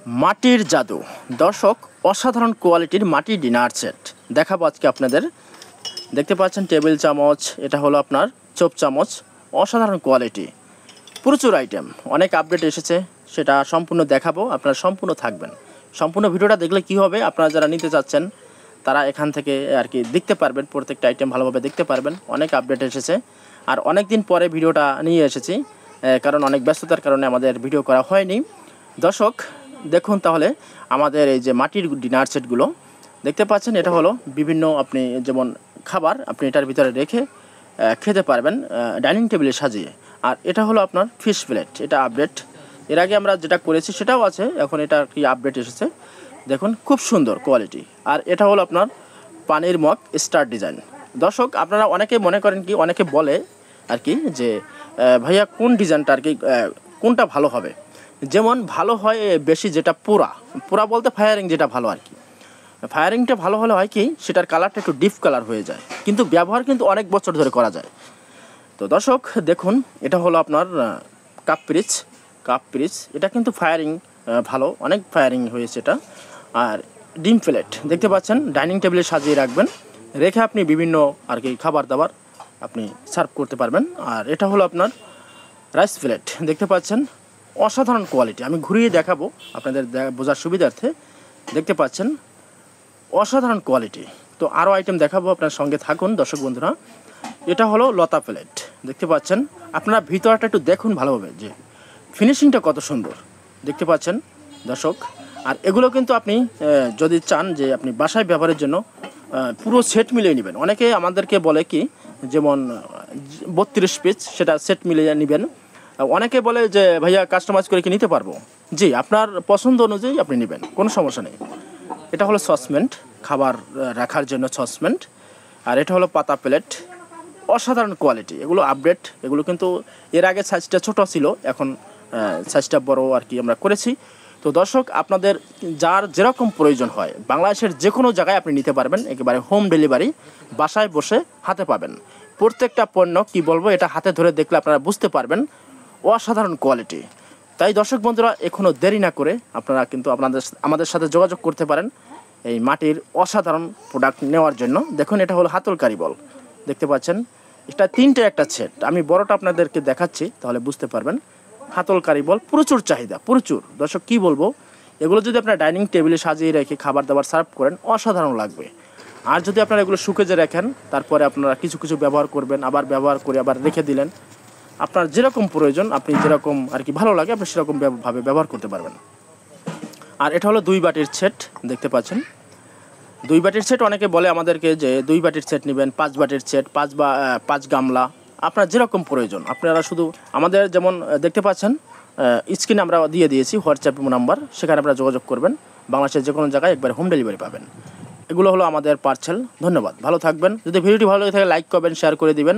মাটির জাদু দর্শক, অসাধারণ কোয়ালিটির মাটির ডিনার সেট দেখাবো আজকে আপনাদের। দেখতে পাচ্ছেন টেবিল চামচ, এটা হলো আপনার চোপ চামচ, অসাধারণ কোয়ালিটি, প্রচুর আইটেম, অনেক আপডেট এসেছে, সেটা সম্পূর্ণ দেখাবো। আপনারা সম্পূর্ণ থাকবেন। সম্পূর্ণ ভিডিওটা দেখলে কি হবে, আপনারা যারা নিতে চাচ্ছেন তারা এখান থেকে আর কি দেখতে পারবেন, প্রত্যেকটা আইটেম ভালোভাবে দেখতে পারবেন। অনেক আপডেট এসেছে আর অনেক দিন পরে ভিডিওটা নিয়ে এসেছি, কারণ অনেক ব্যস্ততার কারণে আমাদের ভিডিও করা হয়নি। দর্শক দেখুন তাহলে আমাদের এই যে মাটির ডিনার সেটগুলো দেখতে পাচ্ছেন, এটা হলো বিভিন্ন আপনি যেমন খাবার আপনি এটার ভিতরে রেখে খেতে পারবেন ডাইনিং টেবিলে সাজিয়ে। আর এটা হলো আপনার ফিশ প্লেট, এটা আপডেট। এর আগে আমরা যেটা করেছি সেটাও আছে, এখন এটা কি আপডেট এসেছে দেখুন, খুব সুন্দর কোয়ালিটি। আর এটা হলো আপনার পানির মগ স্টার ডিজাইন। দর্শক আপনারা অনেকে মনে করেন কি, অনেকে বলে আর কি যে ভাইয়া কোন ডিজাইনটা আর কি কোনটা ভালো হবে। যেমন ভালো হয় বেশি যেটা পুরা বলতে ফায়ারিং যেটা ভালো আর কি, ফায়ারিংটা ভালো হলে হয় কি সেটার কালারটা একটু ডিপ কালার হয়ে যায়, কিন্তু ব্যবহার কিন্তু অনেক বছর ধরে করা যায়। তো দর্শক দেখুন, এটা হলো আপনার কাপ পিরিচ, এটা কিন্তু ফায়ারিং ভালো, অনেক ফায়ারিং হয়েছে এটা। আর ডিম প্লেট দেখতে পাচ্ছেন, ডাইনিং টেবিলে সাজিয়ে রাখবেন, রেখে আপনি বিভিন্ন আর কি খাবার দাবার আপনি সার্ভ করতে পারবেন। আর এটা হলো আপনার রাইস প্লেট, দেখতে পাচ্ছেন অসাধারণ কোয়ালিটি, আমি ঘুরিয়ে দেখাবো আপনাদের বোঝার সুবিধার্থে। দেখতে পাচ্ছেন অসাধারণ কোয়ালিটি। তো আরও আইটেম দেখাবো, আপনার সঙ্গে থাকুন দর্শক বন্ধুরা। এটা হলো লতা প্লেট, দেখতে পাচ্ছেন, আপনারা ভিতরটা একটু দেখুন ভালোভাবে যে ফিনিশিংটা কত সুন্দর, দেখতে পাচ্ছেন দর্শক। আর এগুলো কিন্তু আপনি যদি চান যে আপনি বাসায় ব্যবহারের জন্য পুরো সেট মিলিয়ে নেবেন। অনেকে আমাদেরকে বলে কি যেমন 32 পিস সেটা সেট মিলিয়ে নেবেন। অনেকে বলে যে ভাইয়া কাস্টমাইজ করে কি নিতে পারবো। জি, আপনার পছন্দ অনুযায়ী আপনি নেবেন, কোনো সমস্যা নেই। এটা হলো সসমেন্ট, খাবার রাখার জন্য সসমেন্ট। আর এটা হলো পাতা প্লেট, অসাধারণ কোয়ালিটি, এগুলো আপডেট। এগুলো কিন্তু এর আগে সাইজটা ছোট ছিল, এখন সাইজটা বড় আর কি আমরা করেছি। তো দর্শক আপনাদের যার যেরকম প্রয়োজন হয় বাংলাদেশের যে কোনো জায়গায় আপনি নিতে পারবেন, একেবারে হোম ডেলিভারি, বাসায় বসে হাতে পাবেন। প্রত্যেকটা পণ্য কি বলবো, এটা হাতে ধরে দেখলে আপনারা বুঝতে পারবেন অসাধারণ কোয়ালিটি। তাই দর্শক বন্ধুরা এখনও দেরি না করে আপনারা কিন্তু আমাদের সাথে যোগাযোগ করতে পারেন এই মাটির অসাধারণ প্রোডাক্ট নেওয়ার জন্য। দেখুন এটা হলো হাতল কারিবল, দেখতে পাচ্ছেন, এটা 3টে একটা সেট। আমি বড়টা আপনাদেরকে দেখাচ্ছি তাহলে বুঝতে পারবেন। হাতল কারিবল প্রচুর চাহিদা, প্রচুর। দর্শক কি বলবো, এগুলো যদি আপনারা ডাইনিং টেবিলে সাজিয়ে রেখে খাবার দাবার সার্ভ করেন অসাধারণ লাগবে। আর যদি আপনারা এগুলো শুকেজে রাখেন, তারপরে আপনারা কিছু কিছু ব্যবহার করবেন, আবার ব্যবহার করে আবার রেখে দিলেন, আপনার যেরকম প্রয়োজন, আপনি যেরকম আর কি ভালো লাগে আপনি সেরকম ভাবে ব্যবহার করতে পারবেন। আর এটা হলো 2 বাটির সেট, দেখতে পাচ্ছেন 2 বাটির সেট। অনেকে বলে আমাদেরকে যে 2 বাটির সেট নেবেন, 5 বাটির সেট, 5 গামলা, আপনার যেরকম প্রয়োজন আপনারা শুধু আমাদের যেমন দেখতে পাচ্ছেন স্ক্রিনে আমরা দিয়ে দিয়েছি হোয়াটসঅ্যাপ নাম্বার, সেখানে আপনারা যোগাযোগ করবেন। বাংলাদেশের যে কোনো জায়গায় একবার হোম ডেলিভারি পাবেন। এগুলো হলো আমাদের পার্সেল। ধন্যবাদ, ভালো থাকবেন। যদি ভিডিওটি ভালো লাগে থাকে লাইক করবেন, শেয়ার করে দিবেন।